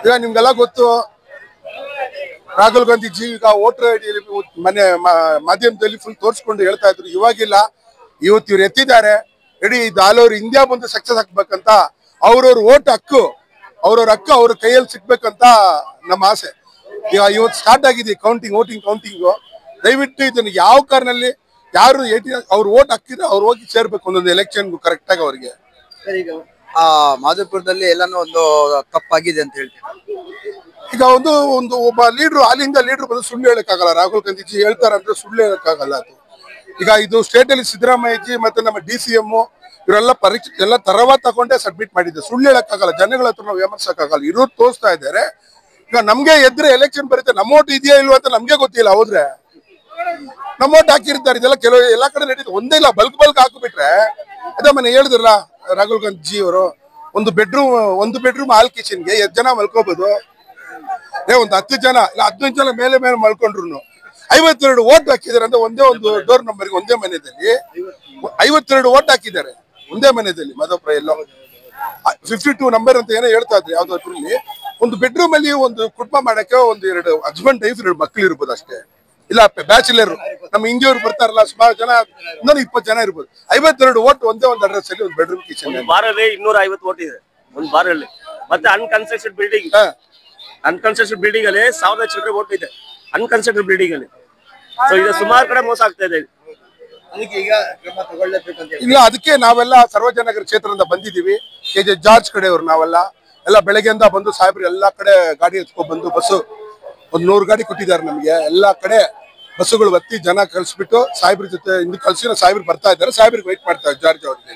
ಈಗ ನಿಮ್ಗೆಲ್ಲ ಗೊತ್ತು, ರಾಹುಲ್ ಗಾಂಧಿ ಜಿ ಈಗ ವೋಟರ್ ಐಡಿ ಮನೆ ಮಾಧ್ಯಮದಲ್ಲಿ ಫುಲ್ ತೋರಿಸ್ಕೊಂಡು ಹೇಳ್ತಾ ಇದ್ರು. ಇವಾಗಿಲ್ಲ, ಇವತ್ತು ಇವ್ರು ಎತ್ತಿದ್ದಾರೆ. ಇಡೀ ಇದು ಆಲ್ ಓವರ್ ಇಂಡಿಯಾ ಬಂದು ಸಕ್ಸಸ್ ಆಗ್ಬೇಕಂತ ಅವ್ರವ್ರ ವೋಟ್ ಹಕ್ಕು ಅವ್ರ ಕೈಯಲ್ಲಿ ಸಿಗ್ಬೇಕಂತ ನಮ್ಮ ಆಸೆ. ಈಗ ಇವತ್ತು ಸ್ಟಾರ್ಟ್ ಆಗಿದೆ ವೋಟಿಂಗ್ ಕೌಂಟಿಂಗು. ದಯವಿಟ್ಟು ಇದನ್ನು ಯಾವ ಕಾರಣದಲ್ಲಿ ಯಾರು ಅವ್ರ ವೋಟ್ ಹಾಕಿದ್ರೆ ಅವ್ರು ಹೋಗಿ ಸೇರ್ಬೇಕು ಒಂದೊಂದು ಎಲೆಕ್ಷನ್ಗೂ ಕರೆಕ್ಟ್ ಆಗಿ ಅವ್ರಿಗೆ. ಈಗ ಮಾಧವಪುರದಲ್ಲಿ ಎಲ್ಲಾನು ಒಂದು ತಪ್ಪಾಗಿದೆ ಅಂತ ಹೇಳ್ತೀನಿ. ಈಗ ಒಬ್ಬ ಲೀಡ್ರು ಅಲ್ಲಿಂದ ಲೀಡ್ರು ಬಂದು ಸುಳ್ಳು ಹೇಳಕ್ಕಾಗಲ್ಲ. ರಾಹುಲ್ ಗಾಂಧೀಜಿ ಹೇಳ್ತಾರಂದ್ರೆ ಸುಳ್ಳು ಹೇಳಕ್ಕಾಗಲ್ಲ. ಅದು ಈಗ ಇದು ಸ್ಟೇಟ್ ಅಲ್ಲಿ ಸಿದ್ದರಾಮಯ್ಯಜಿ ಮತ್ತೆ ನಮ್ಮ DCM ಇವರೆಲ್ಲ ಪರೀಕ್ಷೆ ಎಲ್ಲ ತರವ ತಗೊಂಡೇ ಸಬ್ಮಿಟ್ ಮಾಡಿದ್ದೆ. ಸುಳ್ಳು ಹೇಳಕ್ಕಾಗಲ್ಲ, ಜನಗಳ ಹತ್ರ ನಾವು ವಿಮರ್ಶಕ್ಕಾಗಲ್ಲ. ಇರೋದು ತೋರಿಸ್ತಾ ಇದ್ದಾರೆ. ಈಗ ನಮ್ಗೆ ಎದ್ರೆ ಎಲೆಕ್ಷನ್ ಬರುತ್ತೆ, ನಮ್ಮ ಓಟ್ ಇದೆಯಾ ಇಲ್ವಾ ಅಂತ ನಮ್ಗೆ ಗೊತ್ತಿಲ್ಲ. ಹೋದ್ರೆ ನಮ್ಮ ಓಟ್ ಹಾಕಿರ್ತಾರೆ. ಇದೆಲ್ಲ ಕೆಲವು ಎಲ್ಲಾ ಕಡೆ ನಡೀತದೆ. ಒಂದೇ ಇಲ್ಲ, ಬಲ್ಕ್ ಹಾಕಿಬಿಟ್ರೆ ಅದೇ ಮನೆ ಹೇಳಿದ್ರಲ್ಲ ರಾಹುಲ್ ಗಾಂಧಿ ಅವರು, ಒಂದು ಬೆಡ್ರೂಮ್ ಹಾಲ್ ಕಿಚನ್ಗೆ ಎಷ್ಟು ಜನ ಮಲ್ಕೋಬಹುದು? ಒಂದು 10 ಜನ ಇಲ್ಲ 15 ಜನ ಮೇಲೆ ಮಲ್ಕೊಂಡ್ರು 52 ವೋಟ್ ಹಾಕಿದ್ದಾರೆ ಅಂದ್ರೆ ಒಂದೇ ಒಂದು ಡೋರ್ ನಂಬರ್ಗೆ ಒಂದೇ ಮನೆಯಲ್ಲಿ 52 ವೋಟ್ ಹಾಕಿದ್ದಾರೆ ಒಂದೇ ಮನೆಯಲ್ಲಿ. ಮಾಧವಪುರ ಎಲ್ಲೋ 52 ನಂಬರ್ ಅಂತ ಏನೋ ಹೇಳ್ತಾ ಇದ್ರು ಯಾವ್ದೋ ಅದ್ರಲ್ಲಿ. ಒಂದು ಬೆಡ್ರೂಮ್ ಅಲ್ಲಿ ಒಂದು ಕುಟುಂಬ ಮಾಡಕ್ಕೆ ಒಂದು 2 ಹಸ್ಬೆಂಡ್ ವೈಫ್ 2 ಮಕ್ಳು ಇರ್ಬೋದು ಅಷ್ಟೇ. ಇಲ್ಲ ಬ್ಯಾಚುಲರ್ ನಮ್ಮ ಇಂಡಿಯವ್ರು ಬರ್ತಾರಲ್ಲ ಸುಮಾರು ಜನ, ಇನ್ನೊಂದು 20 ಜನ ಇರ್ಬೋದು. 52 ವೋಟ್ ಒಂದೇ ಒಂದು ಅಡ್ರೆಸ್ ಅಲ್ಲಿ ಒಂದು ಬೆಡ್ರೂಮ್ ಕಿಚನ್. ಬಾರಲ್ಲಿ 250 ವೋಟ್ ಇದೆ ಒಂದು ಬಾರಲ್ಲಿ. ಮತ್ತೆ ಅನ್ಕನ್ಸ್ಟ್ರಕ್ಟೆಡ್ ಬಿಲ್ಡಿಂಗ್ ಅಲ್ಲಿ 1000 ಚಿಲ್ಲರೆ ವೋಟ್ ಇದೆ ಅನ್ಕನ್ಸ್ಟ್ರಕ್ಟೆಡ್ ಬಿಲ್ಡಿಂಗ್ ಅಲ್ಲಿ. ಸೊ ಈಗ ಸುಮಾರು ಕಡೆ ಮೋಸ ಆಗ್ತಾ ಇದೆ. ಇಲ್ಲ, ಅದಕ್ಕೆ ನಾವೆಲ್ಲ ಸರ್ವಜನಗರ ಕ್ಷೇತ್ರದಿಂದ ಬಂದಿದ್ದೀವಿ. KJ ಜಾರ್ಜ್ ಕಡೆಯವರು ನಾವೆಲ್ಲ ಬೆಳಗ್ಗೆಯಿಂದ ಬಂದು ಸಾಹೇಬ್ರು ಎಲ್ಲಾ ಕಡೆ ಗಾಡಿ ಎತ್ಕೊಂಡ್ ಬಂದು ಬಸ್ಸು ಒಂದು 100 ಗಾಡಿ ಕೊಟ್ಟಿದ್ದಾರೆ ನಮಗೆ. ಎಲ್ಲಾ ಕಡೆ ಬಸ್ಸುಗಳು ಬತ್ತಿ ಜನ ಕಳ್ಸಿಬಿಟ್ಟು ಸಾಹೇಬ್ರ ಜೊತೆ ಇಂದು ಕಳ್ಸಿ ಸಾಹೇಬ್ರು ಬರ್ತಾ ಇದ್ದಾರೆ. ಸಾಹೇಬ್ರಿಗೆ ವೈಟ್ ಮಾಡ್ತಾರೆ ಜಾರ್ಜ್ ಅವ್ರಿಗೆ.